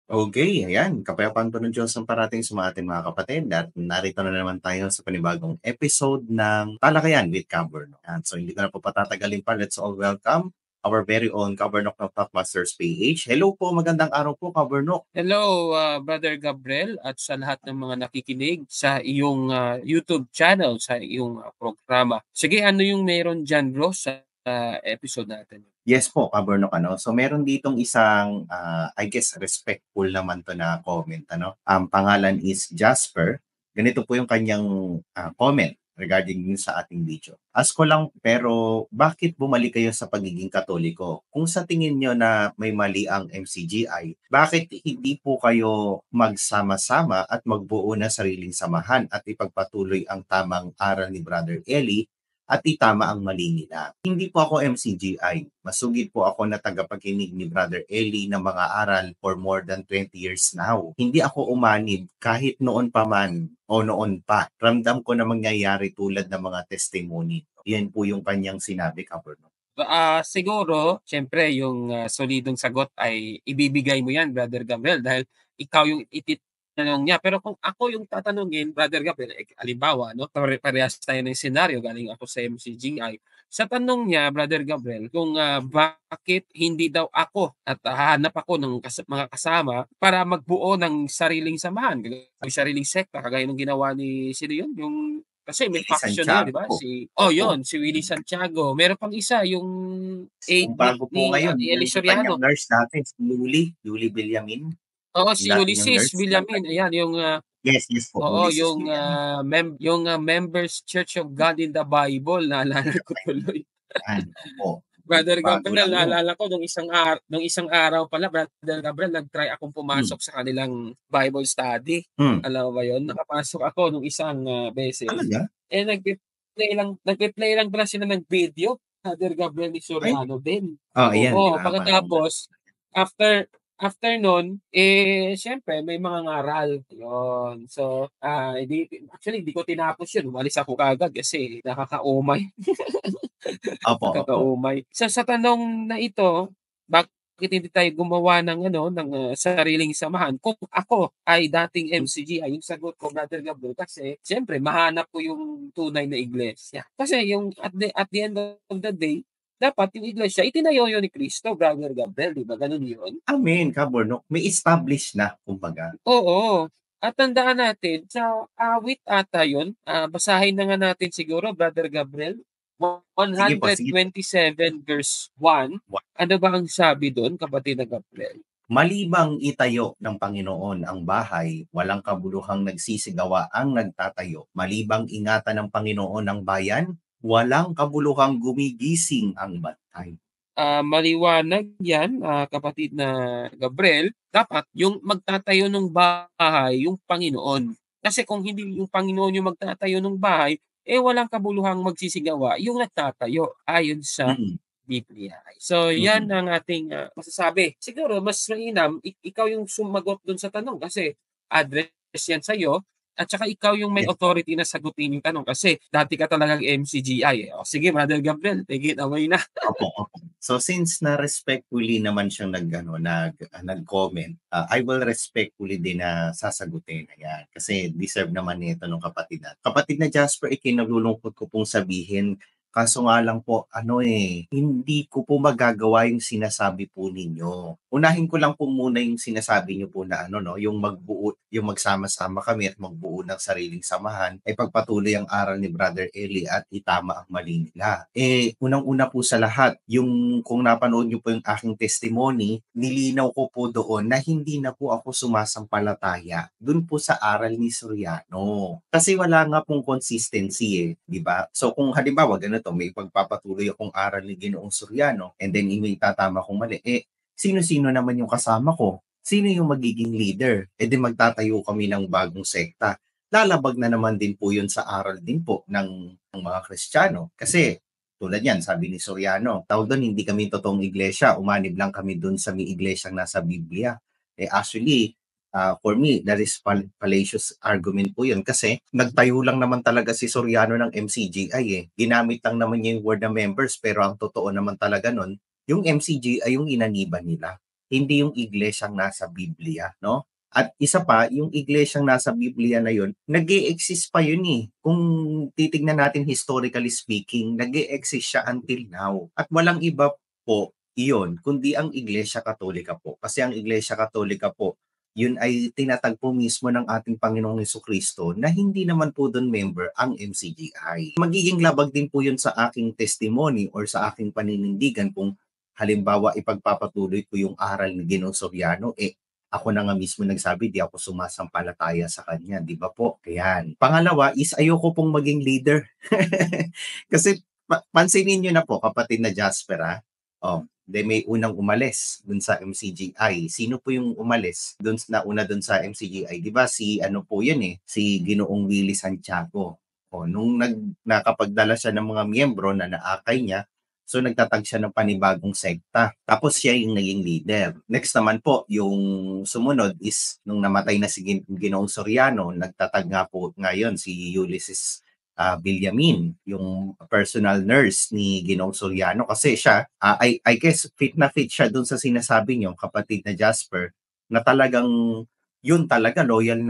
Okay, ayan, kapayapaan po ng Diyos ang parating sa ating mga kapatid at narito na naman tayo sa panibagong episode ng Talakayan with Kabornok. Yan, so hindi ko na po patatagalin pa, let's all welcome our very own Kabornok ng Talkmasters PH. Hello po, magandang araw po Kabornok. Hello, Brother Gabriel at sa lahat ng mga nakikinig sa iyong YouTube channel, sa iyong programa. Sige, ano yung meron diyan bro sa episode natin? Yes po, Kabornok ano. So meron ditong isang I guess respectful naman to na comment ano. Ang pangalan is Jasper. Ganito po yung kanyang comment regarding dun sa ating video. Ask ko lang pero bakit bumalik kayo sa pagiging Katoliko? Kung sa tingin nyo na may mali ang MCGI, bakit hindi po kayo magsama-sama at magbuo ng sariling samahan at ipagpatuloy ang tamang aral ni Brother Eli at itama ang mali nila? Hindi po ako MCGI. Masugid po ako na tagapakinig ni Brother Eli ng mga aral for more than 20 years now. Hindi ako umanib kahit noon pa man o noon pa. Ramdam ko na mangyayari tulad ng mga testimony. Yan po yung kanyang sinabi, Kaborno. Siguro siyempre yung solidong sagot ay ibibigay mo 'yan, Brother Gabriel, dahil ikaw yung ititanong niya. Pero kung ako yung tatanungin, Brother Gabriel, halimbawa 'no, parehas tayo ng senaryo, galing ako sa MCGI. Sa tanong niya, Brother Gabriel, kung bakit hindi daw ako at hahanap ako ng mga kasama para magbuo ng sariling samahan, sariling sekta kagaya nung ginawa ni sino yun, yung kasi may Ili faction na yun, 'di ba? Santiago. Opo. Yun, si Willie Santiago. Meron pang isa yung aide Yung bago po ngayon, ni Eli yung kanyang Soriano. nurse dati, si Yuli Villamin. Oo, Yung si dati niyang Ulysses nurse. Villamin, ayan yung, Yes, yes po. oo, Ulysses yung, Villamin. Members Church of God in the Bible, naalala ko tuloy. Yan. Opo. Brother Bago Gabriel, lang yun. naalala ko nung isang araw pala, Brother Gabriel, nag-try akong Hmm. pumasok sa kanilang Bible study. Hmm. Alam mo ba yun? Nakapasok ako nung isang, beses, Talaga? eh, nagpe-play lang pala sila ng video, Brother Gabriel, ni Ay, Soriano din. oh, ayan, 'di Oo, ba? Parang pagkatapos, after after nun, eh, siyempre may mga ngaral, yun. So, hindi ko tinapos yun, umalis ako kaagad kasi nakakaumay. opo, opo. Kakaumay. Sa tanong na ito, bakit hindi tayo gumawa ng ano, ng, sariling samahan? Kung ako ay dating Hmm, MCGI, yung sagot ko, Brother Gabriel, kasi siyempre mahanap ko yung tunay na iglesia. Kasi yung at the end of the day, dapat yung iglesia itinayo yun ni Cristo, Brother Gabriel, 'di ba gano'n yun? amen, Kabornok. May establish na kumbaga. Oo, at tandaan natin sa awit ata yun, basahin na nga natin siguro, Brother Gabriel, Sige po, sige po. 127 verse 1. Ano ba ang sabi dun, kapatid na Gabriel? Malibang itayo ng Panginoon ang bahay, walang kabuluhang nagsisigawa ang nagtatayo. Malibang ingatan ng Panginoon ang bayan, walang kabuluhang gumigising ang bantay. Maliwanag yan, kapatid na Gabriel, dapat yung magtatayo ng bahay yung Panginoon. Kasi kung hindi yung Panginoon yung magtatayo ng bahay, eh, walang kabuluhang magsisigawa yung nagtatayo ayon sa Mm, Biblia. So yan mm. ang ating, masasabi. Siguro mas mainam ikaw yung sumagot dun sa tanong kasi address yan sa'yo at saka ikaw yung may Yes, authority na sagutin yung tanong kasi dati ka talagang MCGI, eh. O sige, Brother Gabriel, take it away na. opo, opo. So since na respectfully naman siyang nag-comment, I will respectfully din na sasagutin, ayan. Kasi deserve naman nito nung kapatid na Jasper, ikinalulungkot ko pong sabihin, kaso nga lang po hindi ko po magagawa yung sinasabi po ninyo. Unahin ko lang po muna yung sinasabi niyo po na ano 'no, yung magsama-sama kami at magbuo ng sariling samahan, ay pagpatuloy ang aral ni Brother Eli at itama ang mali nila. Unang-una po sa lahat, yung kung napanood niyo po yung aking testimony, nilinaw ko po doon na hindi na po ako sumasampalataya dun po sa aral ni Soriano. Kasi wala nga pong consistency, 'di ba? So kung halimbawa ganito, may pagpapatuloy akong aral ni Ginoong Soriano and then may itatama kong mali, sino-sino naman yung kasama ko? Sino yung magiging leader? Di magtatayo kami ng bagong sekta. Lalabag na naman din po yun sa aral din po ng mga Kristiyano. Kasi tulad yan, sabi ni Soriano, tawag doon, hindi kami totoong iglesia, umanib lang kami doon sa may iglesyang nasa Biblia. Actually, for me, that is fallacious argument po yun kasi nagtayo lang naman talaga si Soriano ng MCGI eh. Ginamit lang naman niya yung word na members pero ang totoo naman talaga nun, yung MCGI ay yung inaniban nila. hindi yung iglesyang nasa Biblia, no? At isa pa, yung iglesyang nasa Biblia na yun, nag-e-exist pa yun eh. Kung titignan natin historically speaking, nag-e-exist siya until now. At walang iba po iyon, kundi ang Iglesia Katolika po. Kasi ang Iglesia Katolika po, yun ay tinatagpo mismo ng ating Panginoong Hesukristo na hindi naman po doon member ang MCGI. Magiging labag din po yun sa aking testimony or sa aking paninindigan kung halimbawa ipagpapatuloy ko yung aral ni Ginoong Soriano, ako na nga mismo nagsabi, di ako sumasampalataya sa kanya, di ba po? Ayan. Pangalawa is ayoko pong maging leader. Kasi pansinin nyo na po, kapatid na Jasper, ha? May unang umalis dun sa MCGI. Sino po yung umalis dun na una dun sa MCGI? Di ba si ano po yan si Ginoong Willie Santiago. Nung nakapagdala siya ng mga miyembro na naakay niya, so nagtatag siya ng panibagong sekta. Tapos siya yung naging leader. Next naman po, yung sumunod is nung namatay na si Ginoong Soriano, nagtatag nga po ngayon si Ulysses Villamin, yung personal nurse ni Ginoong Soriano, kasi siya, I guess fit na fit siya dun sa sinasabi niyo, kapatid na Jasper, na talagang yun talaga loyal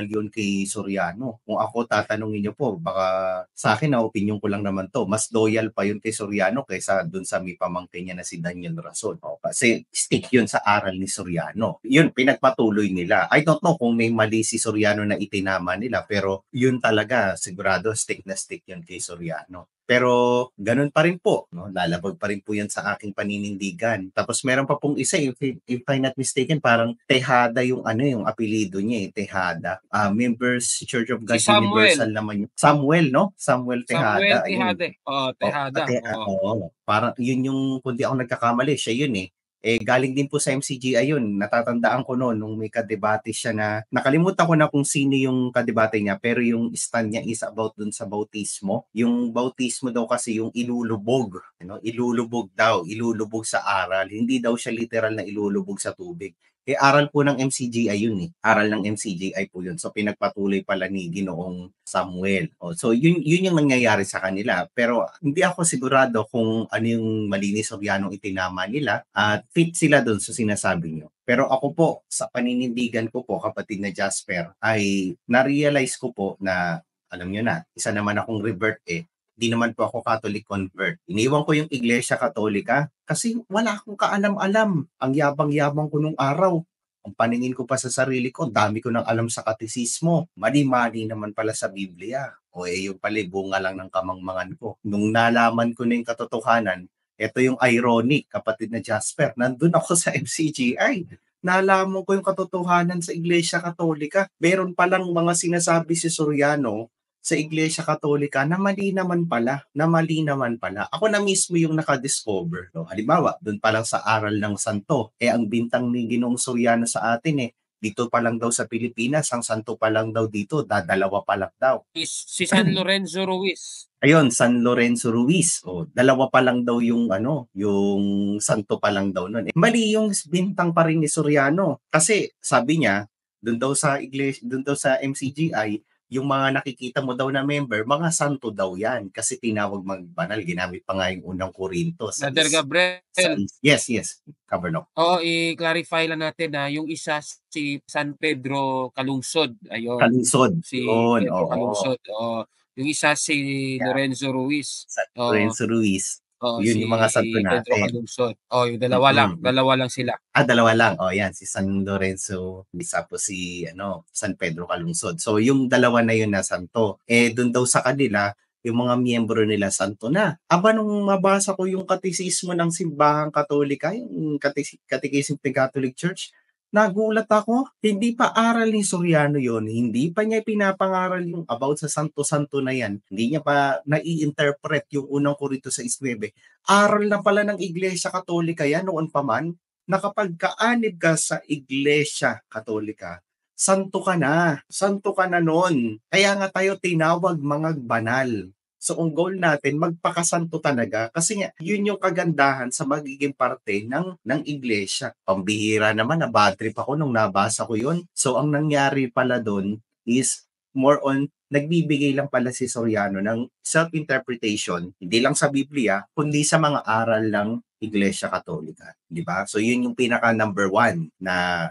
yun kay Soriano. Kung ako tatanungin niyo po, baka sa akin na opinion ko lang naman to, mas loyal pa yun kay Soriano kaysa dun sa may pamangkin niya na si Daniel Rason. Kasi stick yun sa aral ni Soriano. Yun, pinagpatuloy nila. I don't know kung may mali si Soriano na itinama nila, pero yun talaga, sigurado stick na stick yun kay Soriano. Pero ganun pa rin po, no? Lalabag pa rin po yan sa aking paninindigan. Tapos meron pa pong isa, if I'm not mistaken, parang Tejada yung yung apelido niya Tejada. Members Church of Si God Universal Samuel. naman yung Samuel, no? Samuel Samuel Tejada, ayun. Tejada. Tejada. Parang yun yung, kung di ako nagkakamali, siya yun galing din po sa MCGI yun. Natatandaan ko noon nung may kadebate siya na, nakalimutan ko na kung sino yung kadebate niya, pero yung stand niya is about dun sa bautismo. Yung bautismo daw kasi yung ilulubog, ilulubog sa aral. Hindi daw siya literal na ilulubog sa tubig. Aral po ng MCGI yun Aral ng MCGI po yun. So, pinagpatuloy pala ni Ginoong Samuel. So, yun yung nangyayari sa kanila. Pero, hindi ako sigurado kung ano yung malinis o yanong itinama nila at fit sila doon sa sinasabi nyo. Pero ako po, sa paninindigan ko po, kapatid na Jasper, ay na-realize ko po na, alam nyo na, isa naman akong revert di naman po ako Catholic convert. Iniwan ko yung Iglesia Katolika kasi wala akong kaalam-alam. Ang yabang-yabang ko nung araw. Ang paningin ko pa sa sarili ko, dami ko nang alam sa katisismo. Mali-mali naman pala sa Biblia. Yung pala, bunga lang ng kamangmangan ko. Nung nalaman ko na yung katotohanan, ito yung ironic, kapatid na Jasper. Nandun ako sa MCGI. Nalaman ko yung katotohanan sa Iglesia Katolika. Meron palang mga sinasabi si Soriano sa Iglesia Katolika na mali naman pala. Ako na mismo yung nakadiscover. No? Halimbawa, doon pa lang sa aral ng santo, ang bintang ni Ginoong Soriano sa atin dito pa lang daw sa Pilipinas, ang santo pa lang daw dito, dalawa pa lang daw. Si San Lorenzo Ruiz. Ayun, San Lorenzo Ruiz. Dalawa pa lang daw yung yung santo pa lang daw noon. Mali yung bintang pa rin ni Soriano. Kasi sabi niya, doon daw sa iglesia, doon daw sa MCGI, yung mga nakikita mo daw na member, mga santo daw yan. Kasi tinawag magbanal, ginamit pa nga yung unang Korinto. Brother Gabriel. Yes. Kabarno. I-clarify lang natin na yung isa si San Pedro Calungsod. Ayun. Calungsod. Si Yun, Pedro Calungsod. Yung isa si Lorenzo Ruiz. San Lorenzo Ruiz. Yun Si yung mga santo natin. Pedro Calungsod. Yung dalawa lang sila. Dalawa lang. Yan, si San Lorenzo, tapos si San Pedro Calungsod. So, yung dalawa na yun na santo. Doon daw sa kanila, yung mga miyembro nila santo na. Nung mabasa ko yung katisismo ng Simbahang Katolika, yung Catechism ng Catholic Church, nagulat ako. Hindi pa aral ni Soriano yon. Hindi pa niya pinapangaral yung about sa santo-santo na yan. Hindi niya pa nai-interpret yung unang Korinto 6:9. Aral na pala ng Iglesia Katolika yan noon pa man, na kapag kaanib ka sa Iglesia Katolika, santo ka na noon. Kaya nga tayo tinawag mga banal. So, ang goal natin, magpakasanto talaga. Kasi nga, yun yung kagandahan sa magiging parte ng iglesia. Pambihira naman, na bad trip ako nung nabasa ko yun. So, ang nangyari pala doon is, more on nagbibigay lang pala si Soriano ng self-interpretation, hindi lang sa Biblia, kundi sa mga aral ng Iglesia Katolika, di ba? So yun yung pinaka number one na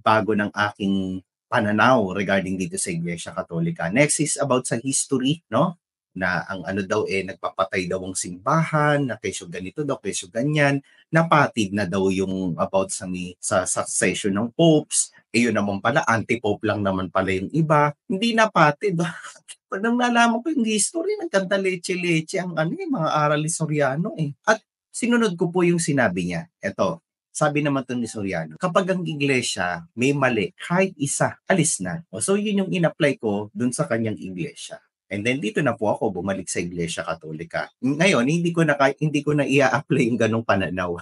bago ng aking pananaw regarding dito sa Iglesia Katolika. Next is about sa history, no? Na ang ano daw nagpapatay daw ang simbahan, na kesyo ganito daw, kesyo ganyan, napatid na daw yung about sa succession ng popes, yun naman pala, anti-pope lang naman pala yung iba, hindi napatid. Nang nalaman ko yung history, nagkanta leche-leche ang mga aral ni Soriano At sinunod ko po yung sinabi niya. Eto, sabi naman to ni Soriano, kapag ang iglesia may mali, kahit isa, alis na. So yun yung in-apply ko dun sa kanyang iglesia. And then dito na po ako bumalik sa Iglesia Katolika. Ngayon, hindi ko na i-apply yung ganong pananaw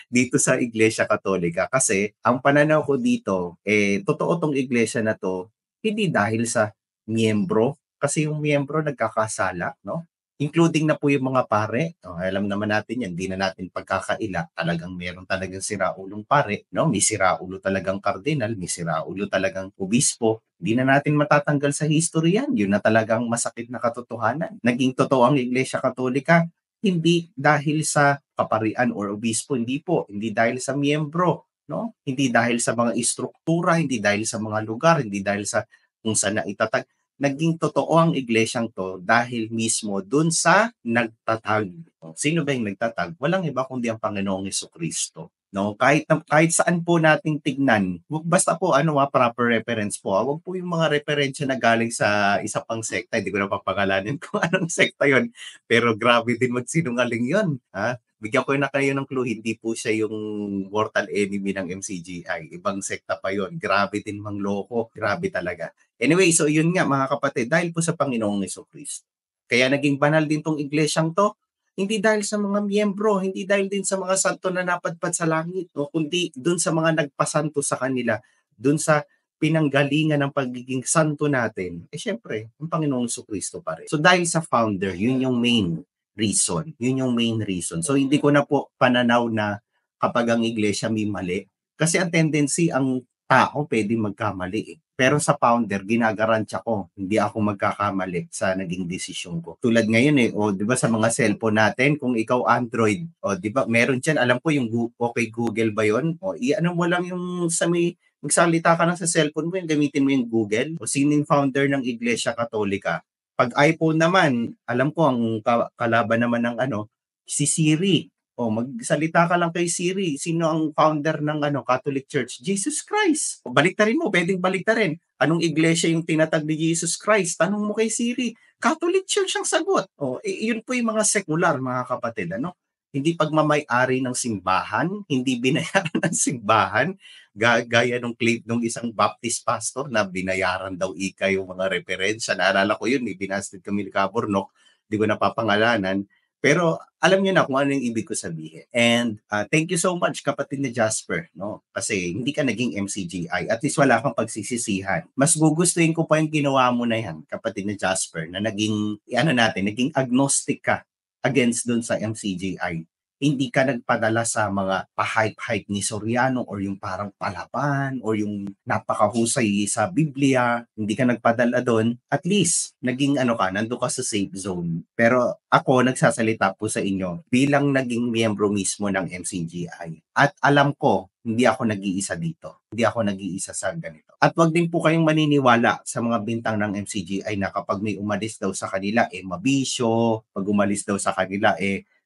dito sa Iglesia Katolika kasi ang pananaw ko dito totoo tong iglesia na to hindi dahil sa miyembro kasi yung miyembro nagkakasala, no? Including na po yung mga pare. Alam naman natin yan, hindi na natin pagkakaila. Talagang meron talagang siraulong pare, no? May siraulo talagang kardinal, may siraulo talagang obispo. Hindi na natin matatanggal sa history yan. Yun na talagang masakit na katotohanan. Naging totoo ang Iglesia Katolika, hindi dahil sa kaparian or obispo, hindi po. Hindi dahil sa miyembro, no? Hindi dahil sa mga istruktura, hindi dahil sa mga lugar, hindi dahil sa kung saan na itatag. Naging totoo ang iglesyang to dahil mismo dun sa nagtatag. Sino ba yung nagtatag? Walang iba kundi ang Panginoong Jesucristo. No, kahit saan po nating tignan, basta po proper reference po. Wag po yung mga referensya na galing sa isa pang sekta, hindi ko na papangalanin kung anong sekta 'yon. Pero grabe din magsinungaling 'yon, ha? Bigyan ko na kayo ng clue, hindi po siya yung mortal enemy ng MCGI. Ibang sekta pa 'yon. Grabe din mangloko, grabe talaga. Anyway, so yun nga mga kapatid, dahil po sa Panginoong Jesucristo. Kaya naging banal din tong iglesyang to, hindi dahil sa mga miyembro, hindi dahil din sa mga santo na napadpad sa langit, no? Kundi dun sa mga nagpasanto sa kanila, dun sa pinanggalingan ng pagiging santo natin, syempre, ang Panginoong Jesucristo pa rin. So dahil sa founder, yun yung main reason. Yun yung main reason. So hindi ko na po pananaw na kapag ang iglesia may mali, kasi ang tendency, ang tao pwede magkamali. Pero sa founder, ginagaransya ko, hindi ako magkakamali sa naging desisyon ko. Tulad ngayon di ba sa mga cellphone natin, kung ikaw Android, di ba meron diyan, alam ko yung okay Google ba 'yon? I-ano mo lang yung sa may magsalita ka lang sa cellphone mo, yung gamitin mo yung Google. O sino yung founder ng Iglesia Katolika? Pag iPhone naman, alam ko ang kalaban naman ng si Siri. Magsalita ka lang kay Siri. Sino ang founder ng Catholic Church? Jesus Christ. Baliktarin mo, pwedeng baliktarin. Anong iglesia yung tinatag ni Jesus Christ? Tanong mo kay Siri. Catholic Church ang sagot. Yun po yung mga sekular, mga kapatid. Hindi pagmamay-ari ng simbahan, hindi binayaran ng simbahan, gaya nung clip nung isang Baptist pastor na binayaran daw yung mga referensya. Naalala ko yun, binasted kami ni Cabornok, di ko napapangalanan. Pero alam niyo na kung ano yung ibig ko sabihin. And thank you so much kapatid na Jasper, no? Kasi hindi ka naging MCGI. At least wala kang pagsisisihan. Mas gugustuhin ko pa yung ginawa mo na yan, kapatid na Jasper, na naging naging agnostic ka against dun sa MCGI. Hindi ka nagpadala sa mga pa-hype-hype ni Soriano or yung parang palaban or yung napakahusay sa Biblia. Hindi ka nagpadala doon. At least, naging nandun ka sa safe zone. Pero ako, nagsasalita po sa inyo bilang naging miyembro mismo ng MCGI. At alam ko, hindi ako nag-iisa dito. Hindi ako nag-iisa sa ganito. At wag din po kayong maniniwala sa mga bintang ng MCGI na kapag may umalis daw sa kanila, mabisyo. Pag umalis daw sa kanila,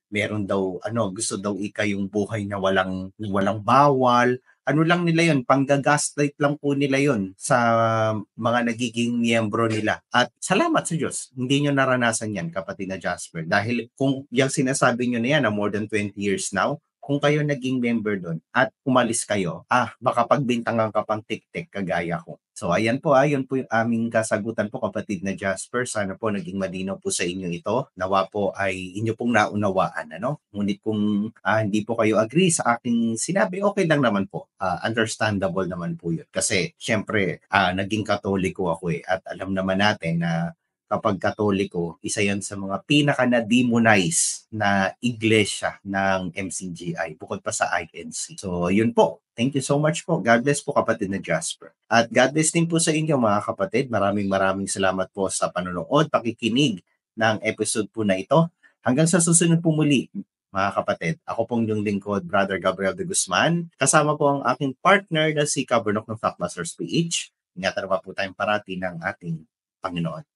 meron daw gusto daw yung buhay na walang bawal. Ano lang nila yon, panggagaslight lang po nila yon sa mga nagiging miyembro nila. At salamat sa Diyos, hindi nyo naranasan yan, kapatid na Jasper. Dahil kung yung sinasabi nyo na yan na more than 20 years now, kung kayo naging member doon at umalis kayo, baka pagbintangan ka pang tik-tik kagaya ko. So ayan po, yun po yung aming kasagutan po, kapatid na Jasper. Sana po naging malinaw po sa inyo ito. Nawa po ay inyo pong naunawaan. Ngunit kung hindi po kayo agree sa aking sinabi, okay lang naman po. Understandable naman po yun. Kasi syempre, naging Katoliko ako at alam naman natin na kapag Katoliko, isa yan sa mga pinaka-na-demonize na iglesia ng MCGI bukod pa sa INC. So, yun po. Thank you so much po. God bless po, kapatid na Jasper. At God bless din po sa inyo mga kapatid. Maraming salamat po sa panonood, pakikinig ng episode po na ito. Hanggang sa susunod po muli, mga kapatid. Ako pong yung lingkod, Brother Gabriel de Guzman. Kasama po ang aking partner na si Kabernok ng Factbusters PH. Ingatan pa po tayong parati ng ating Panginoon.